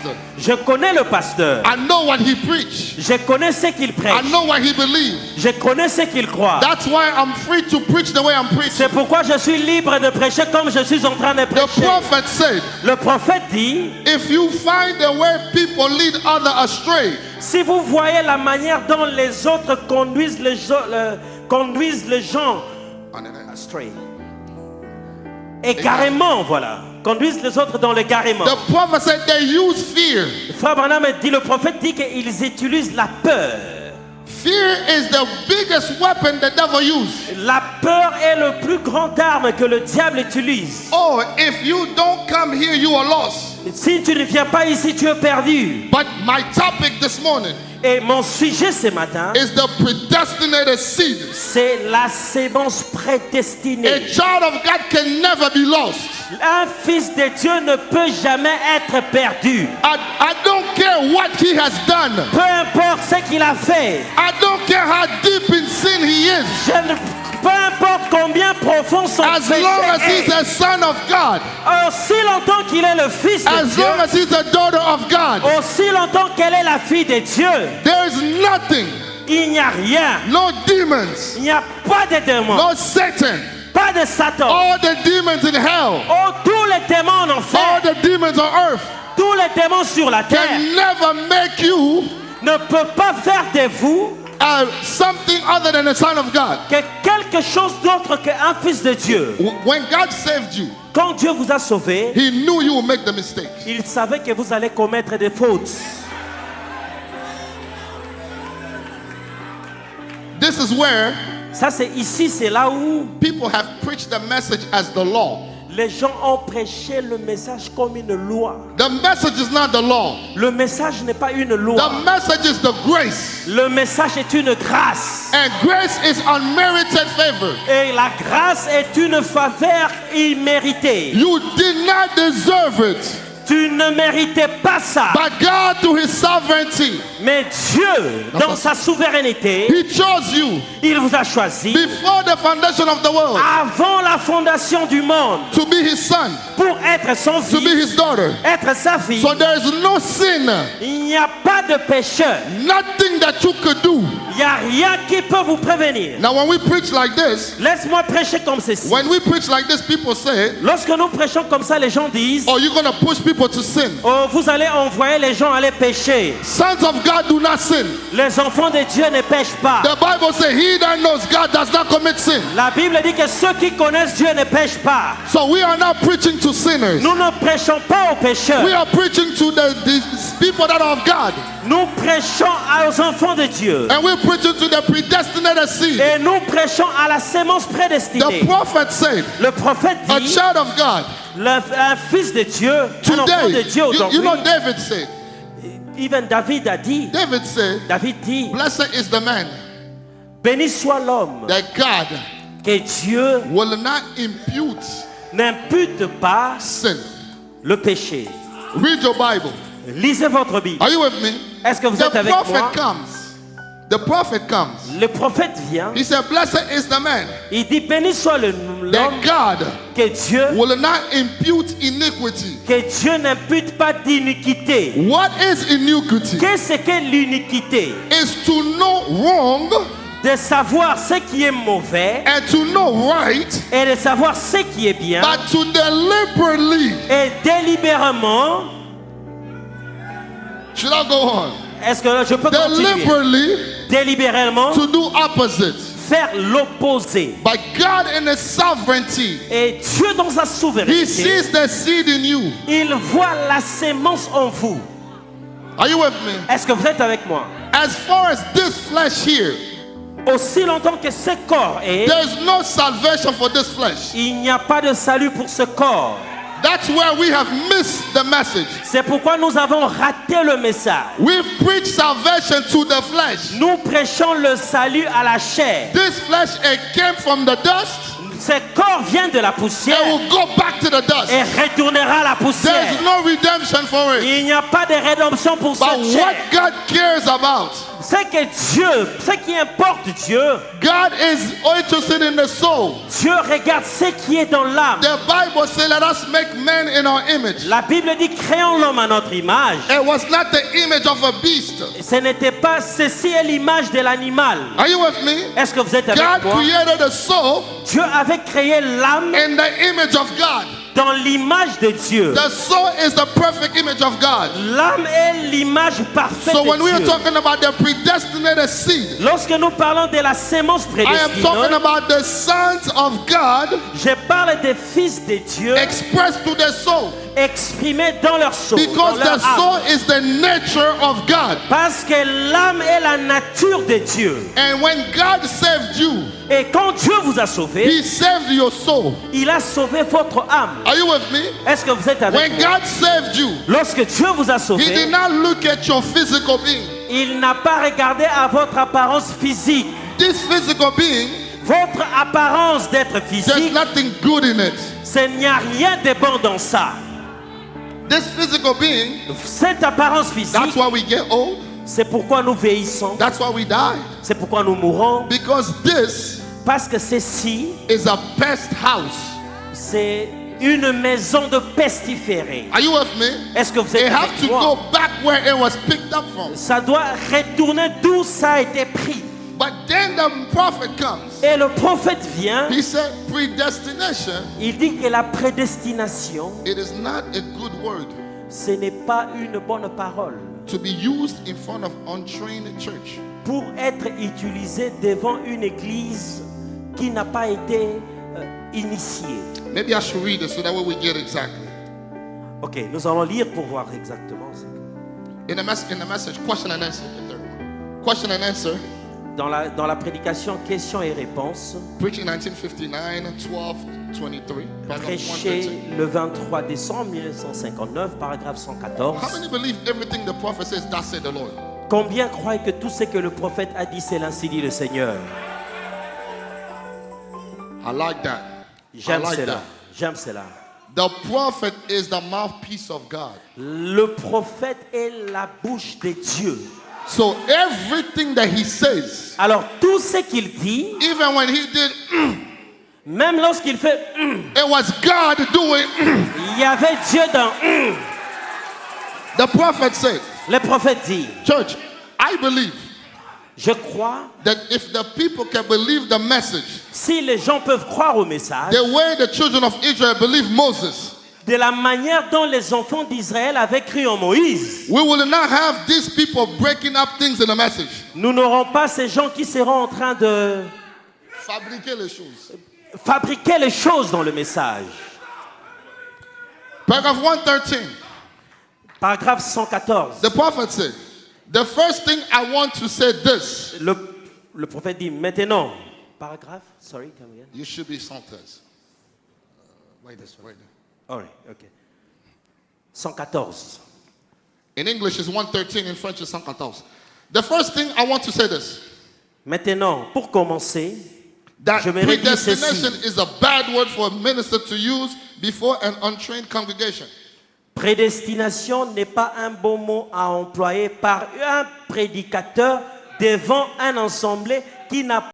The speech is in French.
pastor. Je connais le pasteur. I know what he preach. Je connais ce qu'il prêche. I know what he believes. Je connais ce qu'il croit. That's why I'm free to preach the way I'm preaching. C'est pourquoi je suis libre de prêcher comme je suis en train de The prêcher. prophet said, Le prophète dit, if you find the way people lead others astray, si vous voyez la manière dont les autres conduisent les gens astray, égarément, voilà, conduisent les autres dans l'égarement. the prophet said they use fear. Frère Branham dit, le prophète dit qu'ils utilisent la peur. Fear is the biggest weapon the devil uses. La peur est le plus grand arme que le diable utilise. Oh, if you don't come here, you are lost. Si tu ne viens pas ici, tu es perdu. But my topic this morning Et mon sujet ce matin, is the predestinated seed. c'est la sémence A prédestinée. child of God can never be lost. Un fils de Dieu ne peut jamais être perdu. I don't care what he has done. Peu importe ce qu'il a fait. I don't care how deep in sin he is. Peu importe combien profond son As péché long as he's est. a son of God. Aussi longtemps qu'il est le fils de As Dieu. long as he's a daughter of God. Aussi longtemps qu'elle est la fille de Dieu. There is nothing. Il n'y a rien. No demons. Il n'y a pas de démons. No Satan. Pas de Satan. All the demons in hell. Oh, tous les démons en All enfer. the demons on earth Tous les démons sur la terre can never make you ne peuvent pas faire de vous something other than a son of God. que quelque chose d'autre qu'un fils de Dieu. When God saved you, Quand Dieu vous a sauvé, he knew you would make the mistake. il savait que vous allez commettre des fautes. This is where Ça, c'est ici, c'est là où people have preached the message as the law. les gens ont prêché le message comme une loi. The message is not the law. Le message n'est pas une loi. The message is the grace. Le message est une grâce. And grace is unmerited favor. Et la grâce est une faveur imméritée. You did not deserve it. Tu ne méritais pas ça. But God, through his sovereignty, Mais Dieu, dans sa souveraineté, he chose you il vous a choisi before the foundation of the world avant la fondation du monde to be his son, pour être son to be fils, his daughter. être sa fille. So there is no sin, Il n'y a pas de pécheur. nothing that you could do. Il n'y a rien qui peut vous prévenir. Now when we preach like this, Laisse-moi prêcher comme ceci. when we preach like this, people say, Lorsque nous prêchons comme ça, les gens disent, oh, you're going to push people to sin. oh, vous allez envoyer les gens aller pécher. Sons of God do not sin. Les enfants de Dieu ne pêchent pas. The Bible says he that knows God does not commit sin. La Bible dit que ceux qui connaissent Dieu ne pêchent pas. So we are not preaching to sinners. Nous ne prêchons pas aux pécheurs. We are preaching to the people that are of God. Nous prêchons aux enfants de Dieu. And we're preaching to the predestinated seed. Et nous prêchons à la sémence The prédestinée. prophet said, Le prophète a dit, child of God, un fils de Dieu, un enfant de today, Dieu you aujourd'hui. know David said, Even David a dit, David said, David dit, blessed is the man béni soit l'homme that God que Dieu will not impute n'impute pas sin. le péché. Read your Bible. Lisez votre Bible. Are you with me? Est-ce que vous The êtes avec prophet moi? comes. The prophet comes. Le prophète vient, He said, blessed is the man il dit béni soit l'homme that God que Dieu will not impute iniquity. que Dieu n'impute pas d'iniquité. What is iniquity? Qu'est-ce que l'iniquité? Is to know wrong De savoir ce qui est mauvais and to know right, et de savoir ce qui est bien but to deliberately. et délibérément. Should I go on? Est-ce que je peux continuer? Deliberately Délibérément to do opposite. faire l'opposé. But God in his sovereignty, Et Dieu dans sa he souveraineté, sees the seed in you. il voit la sémence en vous. Are you with me? Est-ce que vous êtes avec moi? As far as this flesh here, Aussi longtemps que ce corps est, there's no salvation for this flesh. il n'y a pas de salut pour ce corps. That's where we have missed the message. C'est pourquoi nous avons raté le message. We preach salvation to the flesh. Nous prêchons le salut à la chair. This flesh, it came from the dust. Ce corps vient de la poussière It will go back to the dust. et retournera à la poussière. There's no redemption for it. Il n'y a pas de rédemption pour But cette chair. what God cares about C'est que Dieu, ce qui importe Dieu, God is interested in the soul. Dieu regarde ce qui est dans l'âme. The Bible says, let us make man in our image. La Bible dit, créons l'homme à notre image. It was not the image of a beast. Ce n'était pas, ceci est l'image de l'animal. Are you with me? Est-ce que vous êtes avec God moi? created the soul Dieu avait créé l'âme in the image of God. dans l'image de Dieu. The soul is the perfect image of God. L'âme est l'image parfaite So when de we are Dieu. talking about the predestinated seed, Lorsque nous parlons de la sémence I am talking prédestinée, about the sons of God je parle des fils de Dieu expressed to the soul. exprimés dans leur soul, dans Because leur the soul âme. is the nature of God. Parce que l'âme est la nature de Dieu. And when God saved you, Et quand Dieu vous a sauvé, He saved your soul. il a sauvé votre âme. Are you with me? Est-ce que vous êtes avec When moi? God saved you, Lorsque Dieu vous a He did sauvé, not look at your physical being. il n'a pas regardé à votre apparence physique. This physical being, Votre apparence d'être there's physique, nothing good in it. il n'y a rien de bon dans ça. This physical being, Cette apparence that's physique, why we get old. c'est pourquoi nous vieillissons. That's why we die. C'est pourquoi nous mourons. Because this Parce que ceci, is a pest house. c'est une maison de pestiférés. Are you with me? Est-ce que vous It êtes have avec to moi? go back where it was picked up from. Ça doit retourner d'où ça a été pris. But then the prophet comes. Et le prophète vient, He said, predestination, il dit que la prédestination, it is not a good word ce n'est pas une bonne parole to be used in front of untrained church. pour être utilisée devant une église qui n'a pas été initiée. Maybe I should read it so that way we get exactly. Ok, nous allons lire pour voir exactement. In the message, question and answer. The third one. Question and answer. Dans la prédication questions et réponses, Preaching 1959, 12:23. Paragraph prêché 113. le 23 décembre 1959, paragraphe 114. How many believe everything the prophet says, that said the Lord? Combien croient que tout ce que le prophète a dit, c'est l'ainsi dit le Seigneur? I like that. J'aime I like cela. that. J'aime cela. The prophet is the mouthpiece of God. Le prophète est la bouche de Dieu. So everything that he says, Alors tout ce qu'il dit, even when he did, même lorsqu'il fait, it was God doing. il y avait Dieu dans. The prophet said, Le prophète dit, church, I believe je crois, that if the people can believe the message, si les gens peuvent croire au message, the way the children of Israel believed Moses, de la manière dont les enfants d'Israël avaient cru en Moïse, we will not have these people breaking up things in the message. nous n'aurons pas ces gens qui seront en train de Fabriquer les choses. fabriquer les choses dans le message. Paragraph 113. Paragraphe 114. The prophet said, the first thing I want to say this. Le prophète dit, maintenant, paragraphe, sorry, come again. You should be 113. Wait this way. All right, okay. 114. In English it's 113, in French it's 114. The first thing I want to say this. Maintenant, pour commencer, That j'aimerais dire predestination ceci. is a bad word for a minister to use before an untrained congregation. Prédestination n'est pas un bon mot à employer par un prédicateur devant un assemblée qui n'a